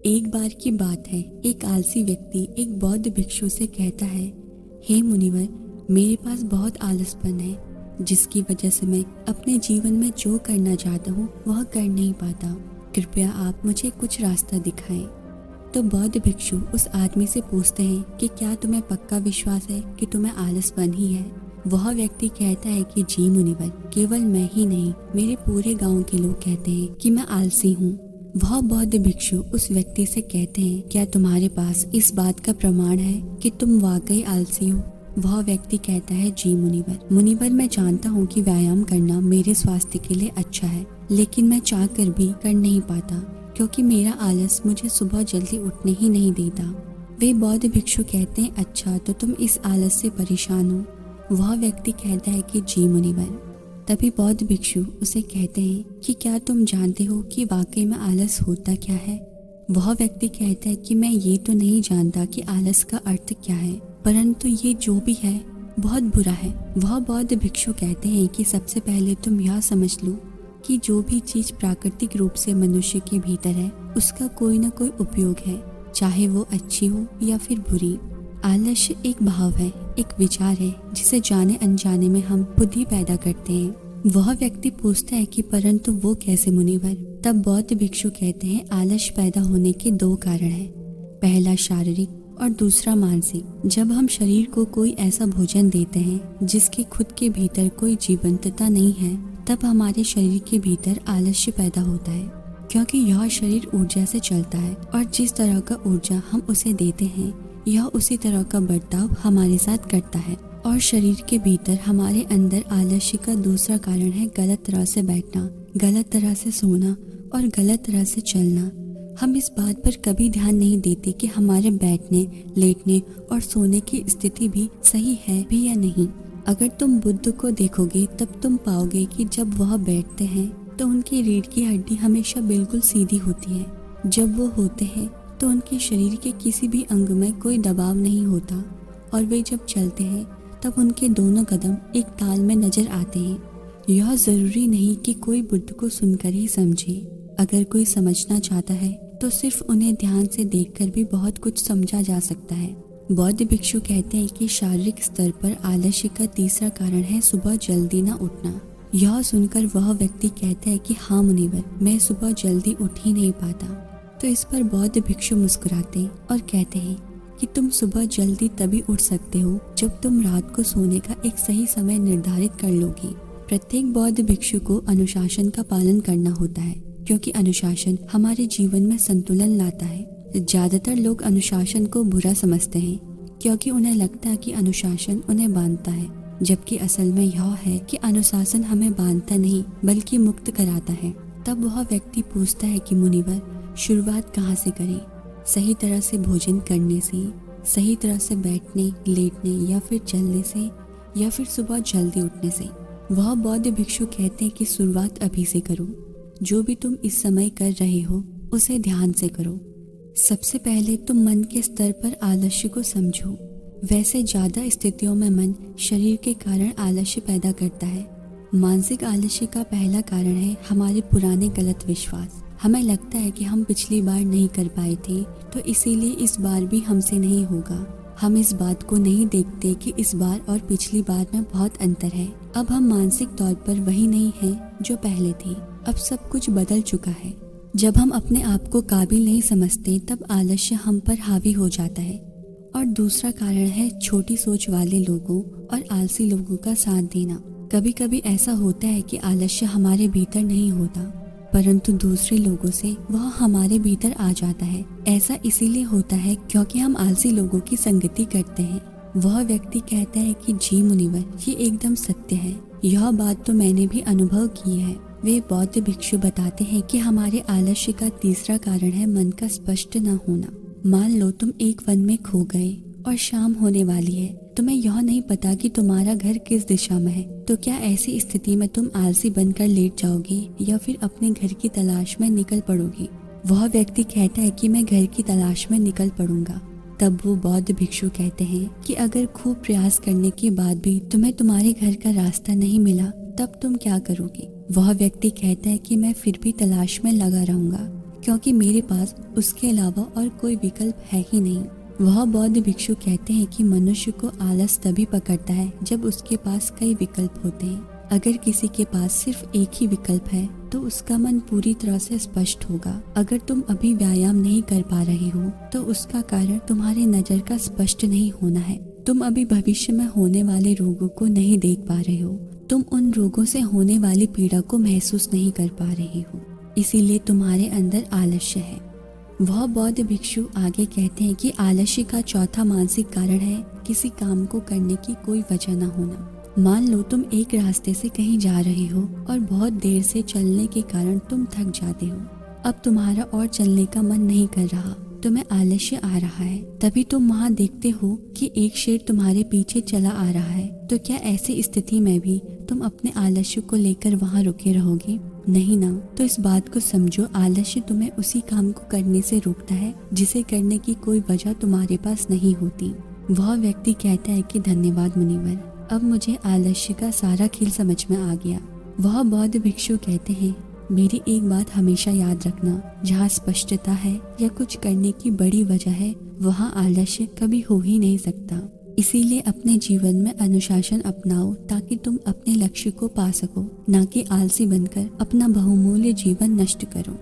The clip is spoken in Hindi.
एक बार की बात है, एक आलसी व्यक्ति एक बौद्ध भिक्षु से कहता है, हे मुनिवर, मेरे पास बहुत आलसपन है, जिसकी वजह से मैं अपने जीवन में जो करना चाहता हूँ वह कर नहीं पाता। कृपया आप मुझे कुछ रास्ता दिखाएं। तो बौद्ध भिक्षु उस आदमी से पूछते हैं कि क्या तुम्हें पक्का विश्वास है कि तुम्हें आलसपन ही है। वह व्यक्ति कहता है कि जी मुनिवर, केवल मैं ही नहीं, मेरे पूरे गांव के लोग कहते हैं कि मैं आलसी हूँ। वह बौद्ध भिक्षु उस व्यक्ति से कहते हैं, क्या तुम्हारे पास इस बात का प्रमाण है कि तुम वाकई आलसी हो। वह व्यक्ति कहता है, जी मुनिवर, मैं जानता हूँ कि व्यायाम करना मेरे स्वास्थ्य के लिए अच्छा है, लेकिन मैं चाह कर भी कर नहीं पाता क्योंकि मेरा आलस मुझे सुबह जल्दी उठने ही नहीं देता। वे बौद्ध भिक्षु कहते हैं, अच्छा तो तुम इस आलस से परेशान हो। वह व्यक्ति कहता है कि जी मुनिवर। तभी बौद्ध भिक्षु उसे कहते हैं कि क्या तुम जानते हो कि वाकई में आलस होता क्या है। वह व्यक्ति कहता है कि मैं ये तो नहीं जानता कि आलस का अर्थ क्या है, परंतु ये जो भी है बहुत बुरा है। वह बौद्ध भिक्षु कहते हैं कि सबसे पहले तुम यह समझ लो कि जो भी चीज प्राकृतिक रूप से मनुष्य के भीतर है उसका कोई न कोई उपयोग है, चाहे वो अच्छी हो या फिर बुरी। आलस्य एक भाव है, एक विचार है जिसे जाने अनजाने में हम खुद ही पैदा करते हैं। वह व्यक्ति पूछता है कि परंतु वो कैसे मुनिवर। तब बौद्ध भिक्षु कहते हैं, आलस्य पैदा होने के दो कारण हैं, पहला शारीरिक और दूसरा मानसिक। जब हम शरीर को कोई ऐसा भोजन देते हैं जिसके खुद के भीतर कोई जीवंतता नहीं है, तब हमारे शरीर के भीतर आलस्य पैदा होता है, क्योंकि यह शरीर ऊर्जा से चलता है और जिस तरह का ऊर्जा हम उसे देते हैं यह उसी तरह का बर्ताव हमारे साथ करता है। और शरीर के भीतर हमारे अंदर आलस्य का दूसरा कारण है गलत तरह से बैठना, गलत तरह से सोना और गलत तरह से चलना। हम इस बात पर कभी ध्यान नहीं देते कि हमारे बैठने, लेटने और सोने की स्थिति भी सही है भी या नहीं। अगर तुम बुद्ध को देखोगे तब तुम पाओगे कि जब वह बैठते हैं तो उनकी रीढ़ की हड्डी हमेशा बिल्कुल सीधी होती है। जब वो होते हैं तो उनके शरीर के किसी भी अंग में कोई दबाव नहीं होता और वे जब चलते हैं तब उनके दोनों कदम एक ताल में नजर आते हैं। यह जरूरी नहीं कि कोई बुद्ध को सुनकर ही समझे। अगर कोई समझना चाहता है तो सिर्फ उन्हें ध्यान से देखकर भी बहुत कुछ समझा जा सकता है। बौद्ध भिक्षु कहते हैं कि शारीरिक स्तर पर आलस्य का तीसरा कारण है सुबह जल्दी न उठना। यह सुनकर वह व्यक्ति कहता है कि हाँ मुनिवर, मैं सुबह जल्दी उठ ही नहीं पाता। तो इस पर बौद्ध भिक्षु मुस्कुराते और कहते हैं कि तुम सुबह जल्दी तभी उठ सकते हो जब तुम रात को सोने का एक सही समय निर्धारित कर लोगे। प्रत्येक बौद्ध भिक्षु को अनुशासन का पालन करना होता है, क्योंकि अनुशासन हमारे जीवन में संतुलन लाता है। ज्यादातर लोग अनुशासन को बुरा समझते हैं क्योंकि उन्हें लगता है कि अनुशासन उन्हें बांधता है, जबकि असल में यह है कि अनुशासन हमें बांधता नहीं बल्कि मुक्त कराता है। तब वह व्यक्ति पूछता है कि मुनिवर, शुरुआत कहाँ से करें? सही तरह से भोजन करने से, सही तरह से बैठने, लेटने या फिर चलने से, या फिर सुबह जल्दी उठने से? वह बौद्ध भिक्षु कहते हैं कि शुरुआत अभी से करो। जो भी तुम इस समय कर रहे हो उसे ध्यान से करो। सबसे पहले तुम मन के स्तर पर आलस्य को समझो। वैसे ज्यादा स्थितियों में मन शरीर के कारण आलस्य पैदा करता है। मानसिक आलस्य का पहला कारण है हमारे पुराने गलत विश्वास। हमें लगता है कि हम पिछली बार नहीं कर पाए थे तो इसीलिए इस बार भी हमसे नहीं होगा। हम इस बात को नहीं देखते कि इस बार और पिछली बार में बहुत अंतर है। अब हम मानसिक तौर पर वही नहीं हैं जो पहले थे। अब सब कुछ बदल चुका है। जब हम अपने आप को काबिल नहीं समझते तब आलस्य हम पर हावी हो जाता है। और दूसरा कारण है छोटी सोच वाले लोगों और आलसी लोगों का साथ देना। कभी कभी ऐसा होता है कि आलस्य हमारे भीतर नहीं होता, परंतु दूसरे लोगों से वह हमारे भीतर आ जाता है। ऐसा इसीलिए होता है क्योंकि हम आलसी लोगों की संगति करते हैं। वह व्यक्ति कहता है कि जी मुनिवर, ये एकदम सत्य है। यह बात तो मैंने भी अनुभव की है। वे बौद्ध भिक्षु बताते हैं कि हमारे आलस्य का तीसरा कारण है मन का स्पष्ट न होना। मान लो तुम एक वन में खो गए और शाम होने वाली है, तुम्हें यह नहीं पता कि तुम्हारा घर किस दिशा में है, तो क्या ऐसी स्थिति में तुम आलसी बनकर लेट जाओगे या फिर अपने घर की तलाश में निकल पड़ोगे? वह व्यक्ति कहता है कि मैं घर की तलाश में निकल पड़ूंगा। तब वो बौद्ध भिक्षु कहते हैं कि अगर खूब प्रयास करने के बाद भी तुम्हें तुम्हारे घर का रास्ता नहीं मिला तब तुम क्या करोगे? वह व्यक्ति कहता है कि मैं फिर भी तलाश में लगा रहूंगा, क्योंकि मेरे पास उसके अलावा और कोई विकल्प है ही नहीं। वह बौद्ध भिक्षु कहते हैं कि मनुष्य को आलस तभी पकड़ता है जब उसके पास कई विकल्प होते हैं। अगर किसी के पास सिर्फ एक ही विकल्प है तो उसका मन पूरी तरह से स्पष्ट होगा। अगर तुम अभी व्यायाम नहीं कर पा रहे हो तो उसका कारण तुम्हारे नजर का स्पष्ट नहीं होना है। तुम अभी भविष्य में होने वाले रोगों को नहीं देख पा रहे हो। तुम उन रोगों से होने वाली पीड़ा को महसूस नहीं कर पा रहे हो, इसीलिए तुम्हारे अंदर आलस्य है। वह बौद्ध भिक्षु आगे कहते हैं कि आलस्य का चौथा मानसिक कारण है किसी काम को करने की कोई वजह न होना। मान लो तुम एक रास्ते से कहीं जा रहे हो और बहुत देर से चलने के कारण तुम थक जाते हो। अब तुम्हारा और चलने का मन नहीं कर रहा, तुम्हें आलस्य आ रहा है। तभी तुम वहाँ देखते हो कि एक शेर तुम्हारे पीछे चला आ रहा है। तो क्या ऐसी स्थिति में भी तुम अपने आलस्य को लेकर वहाँ रुके रहोगे? नहीं ना। तो इस बात को समझो, आलस्य तुम्हें उसी काम को करने से रोकता है जिसे करने की कोई वजह तुम्हारे पास नहीं होती। वह व्यक्ति कहता है कि धन्यवाद मुनिवर, अब मुझे आलस्य का सारा खेल समझ में आ गया। वह बौद्ध भिक्षु कहते हैं, मेरी एक बात हमेशा याद रखना, जहाँ स्पष्टता है या कुछ करने की बड़ी वजह है वहाँ आलस्य कभी हो ही नहीं सकता। इसीलिए अपने जीवन में अनुशासन अपनाओ ताकि तुम अपने लक्ष्य को पा सको, ना कि आलसी बनकर अपना बहुमूल्य जीवन नष्ट करो।